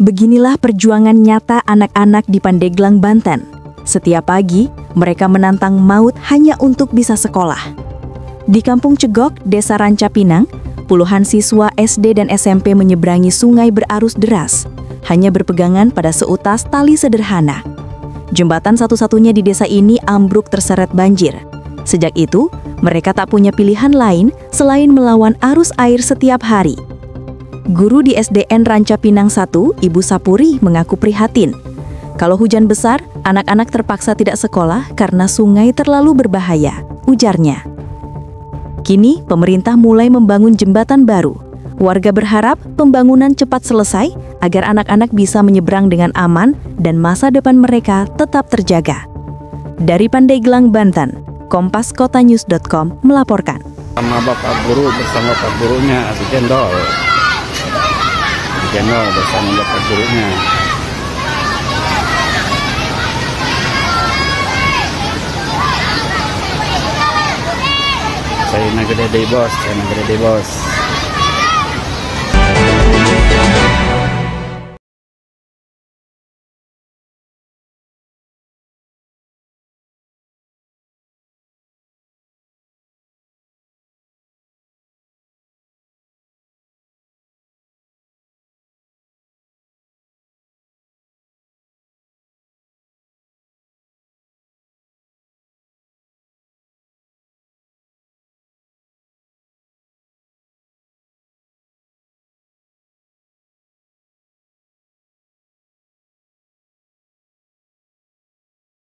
Beginilah perjuangan nyata anak-anak di Pandeglang, Banten. Setiap pagi, mereka menantang maut hanya untuk bisa sekolah. Di Kampung Cegok, Desa Ranca Pinang, puluhan siswa SD dan SMP menyeberangi sungai berarus deras, hanya berpegangan pada seutas tali sederhana. Jembatan satu-satunya di desa ini ambruk terseret banjir. Sejak itu, mereka tak punya pilihan lain selain melawan arus air setiap hari. Guru di SDN Ranca Pinang 1, Ibu Sapuri, mengaku prihatin. Kalau hujan besar, anak-anak terpaksa tidak sekolah karena sungai terlalu berbahaya, ujarnya. Kini, pemerintah mulai membangun jembatan baru. Warga berharap pembangunan cepat selesai agar anak-anak bisa menyeberang dengan aman dan masa depan mereka tetap terjaga. Dari Pandeglang, Banten, kompaskotanews.com melaporkan. Sama Bapak Guru bersama Pak Gurunya, Gendol bersama Bapak Gurunya. Saya nagede bos.